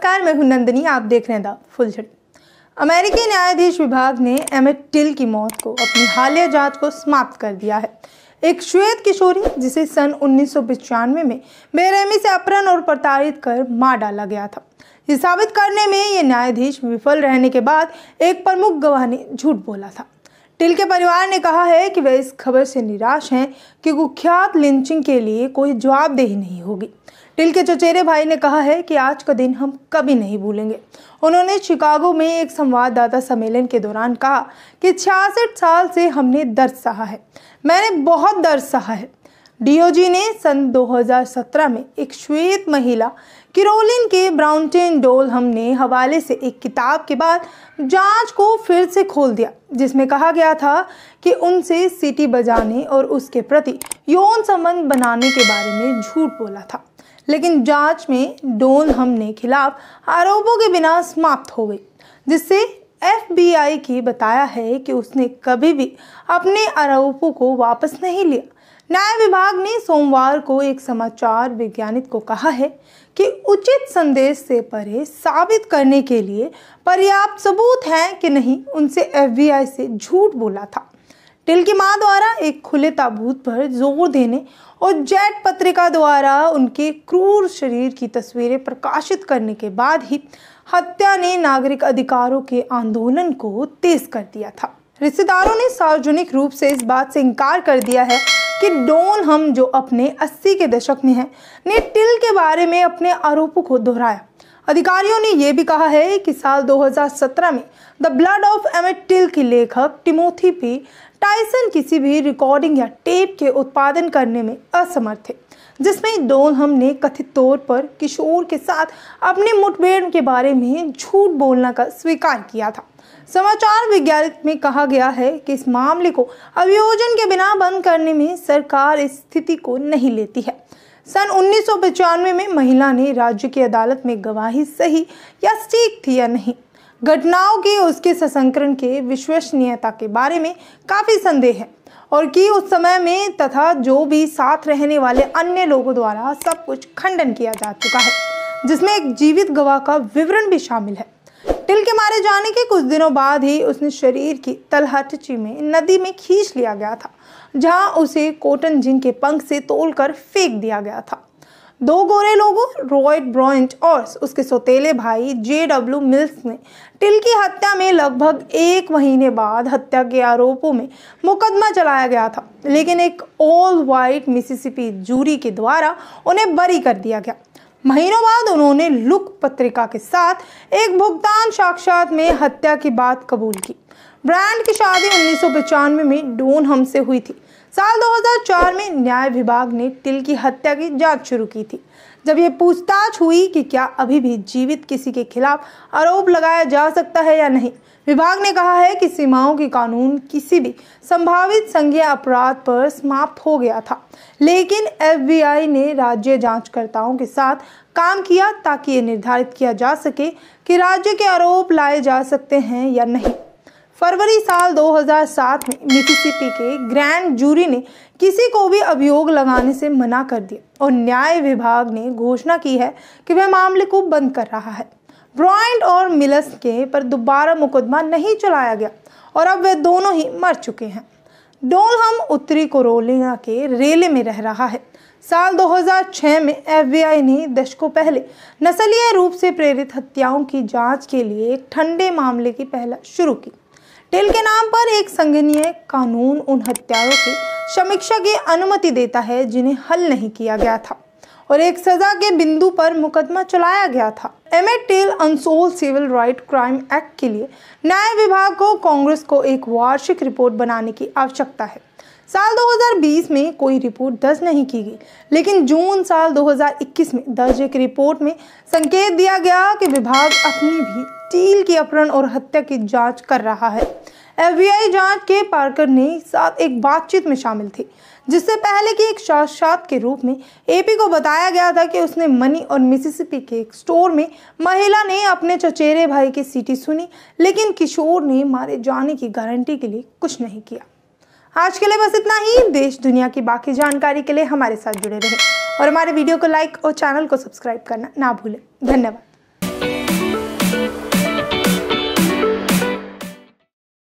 नमस्कार, मैं हूं नंदिनी। आप देख रहे हैं द फुल झट। अमेरिकी न्यायाधीश विभाग ने एमेट टिल की मौत को अपनी हालिया जांच को समाप्त कर दिया है। एक श्वेत किशोरी जिसे सन 1995 में बेरहमी से अपहरण और प्रताड़ित कर मार डाला गया था, ये साबित करने में ये न्यायाधीश विफल रहने के बाद एक प्रमुख गवाह ने झूठ बोला था। टिल के परिवार ने कहा है कि वे इस खबर से निराश हैं कि कुख्यात लिंचिंग के लिए कोई जवाबदेही नहीं होगी। टिल के चचेरे भाई ने कहा है कि आज का दिन हम कभी नहीं भूलेंगे। उन्होंने शिकागो में एक संवाददाता सम्मेलन के दौरान कहा कि 66 साल से हमने दर्द सहा है, मैंने बहुत दर्द सहा है। डीओजी ने सन 2017 में एक श्वेत महिला कैरोलिन के ब्राउनटेन डोलहम ने हवाले से एक किताब के बाद जांच को फिर से खोल दिया, जिसमें कहा गया था कि उनसे सीटी बजाने और उसके प्रति यौन संबंध बनाने के बारे में झूठ बोला था। लेकिन जांच में डोलहम ने खिलाफ आरोपों के बिना समाप्त हो गई, जिससे FBI की बताया है कि उसने कभी भी अपने आरोपों को वापस नहीं लिया। न्याय विभाग ने सोमवार को एक समाचार वैज्ञानिक को कहा है कि उचित संदेश से परे साबित करने के लिए पर्याप्त सबूत हैं कि नहीं उनसे FBI से झूठ बोला था। टिल की मां द्वारा एक खुले ताबूत पर जोर देने और जेट पत्रिका द्वारा उनके क्रूर शरीर की तस्वीरें प्रकाशित करने के बाद ही हत्या ने नागरिक अधिकारों के आंदोलन को तेज कर दिया था। रिश्तेदारों ने सार्वजनिक रूप से इस बात से इनकार कर दिया है कि डोलहम, जो अपने 80 के दशक में है, ने टिल के बारे में अपने आरोपों को दोहराया। अधिकारियों ने यह भी कहा है कि साल 2017 में द ब्लड ऑफ एमेट टिल के लेखक टिमोथी पी टाइसन किसी भी रिकॉर्डिंग या टेप के उत्पादन करने में असमर्थ थे, जिसमें डोलहम ने कथित तौर पर किशोर के साथ अपनी मुठभेड़ के बारे में झूठ बोलना का स्वीकार किया था। समाचार वैज्ञानिक में कहा गया है कि इस मामले को अभियोजन के बिना बंद करने में सरकार इस स्थिति को नहीं लेती है। सन 1995 में महिला ने राज्य की अदालत में गवाही सही या सटीक थी या नहीं, घटनाओं के उसके संस्करण के विश्वसनीयता के बारे में काफी संदेह है, और कि उस समय में तथा जो भी साथ रहने वाले अन्य लोगों द्वारा सब कुछ खंडन किया जा चुका है, जिसमें एक जीवित गवाह का विवरण भी शामिल है। टिल के मारे जाने के कुछ दिनों बाद ही उसने शरीर की तलहटी में नदी में खींच लिया गया था, जहां उसे कॉटन जिन के पंख से तोड़कर फेंक दिया गया था। दो गोरे लोगों, रॉयड ब्रायंट और उसके सौतेले भाई JW मिल्स ने टिल की हत्या में लगभग 1 महीने बाद हत्या के आरोपों में मुकदमा चलाया गया था, लेकिन एक ऑल व्हाइट मिसिसिपी जूरी के द्वारा उन्हें बरी कर दिया गया। महीनों बाद उन्होंने लुक पत्रिका के साथ एक भुगतान साक्षात में हत्या की बात कबूल की। ब्रायंट की शादी 1995 में डोलहम से हुई थी। साल 2004 में न्याय विभाग ने टिल की हत्या की जांच शुरू की थी, जब यह पूछताछ हुई कि क्या अभी भी जीवित किसी के खिलाफ आरोप लगाया जा सकता है या नहीं। विभाग ने कहा है कि सीमाओं की कानून किसी भी संभावित संज्ञेय अपराध पर समाप्त हो गया था, लेकिन FBI ने राज्य जांचकर्ताओं के साथ काम किया ताकि ये निर्धारित किया जा सके कि राज्य के आरोप लाए जा सकते हैं या नहीं। फरवरी साल 2007 में मिसिसिपी के ग्रैंड जूरी ने किसी को भी अभियोग लगाने से मना कर दिया और न्याय विभाग ने घोषणा की है कि वह मामले को बंद कर रहा है। ब्रायंट और मिल्स के पर दोबारा मुकदमा नहीं चलाया गया और अब वे दोनों ही मर चुके हैं। डोलहम उत्तरी कैरोलिना के रेले में रह रहा है। साल 2006 में FBI ने दशकों पहले नस्लीय रूप से प्रेरित हत्याओं की जांच के लिए एक ठंडे मामले की पहल शुरू की। टिल के नाम पर एक संघीय कानून उन हत्याओं की समीक्षा की अनुमति देता है जिन्हें हल नहीं किया गया था और एक सजा के बिंदु पर मुकदमा चलाया गया था। Emmett Till unsolved civil right crime act के लिए न्याय विभाग को कांग्रेस को एक वार्षिक रिपोर्ट बनाने की आवश्यकता है। साल 2020 में कोई रिपोर्ट दर्ज नहीं की गई, लेकिन जून साल 2021 में दर्ज एक रिपोर्ट में संकेत दिया गया कि विभाग अपनी भी टिल की अपहरण और हत्या की जांच कर रहा है। FBI जांच के पार्कर ने साथ एक बातचीत में शामिल थी, जिससे पहले की एक साक्षात के रूप में AP को बताया गया था कि उसने मनी और मिसिसिपी के एक स्टोर में महिला ने अपने चचेरे भाई की सीटी सुनी, लेकिन किशोर ने मारे जाने की गारंटी के लिए कुछ नहीं किया। आज के लिए बस इतना ही। देश दुनिया की बाकी जानकारी के लिए हमारे साथ जुड़े रहें और हमारे वीडियो को लाइक और चैनल को सब्सक्राइब करना ना भूलें। धन्यवाद।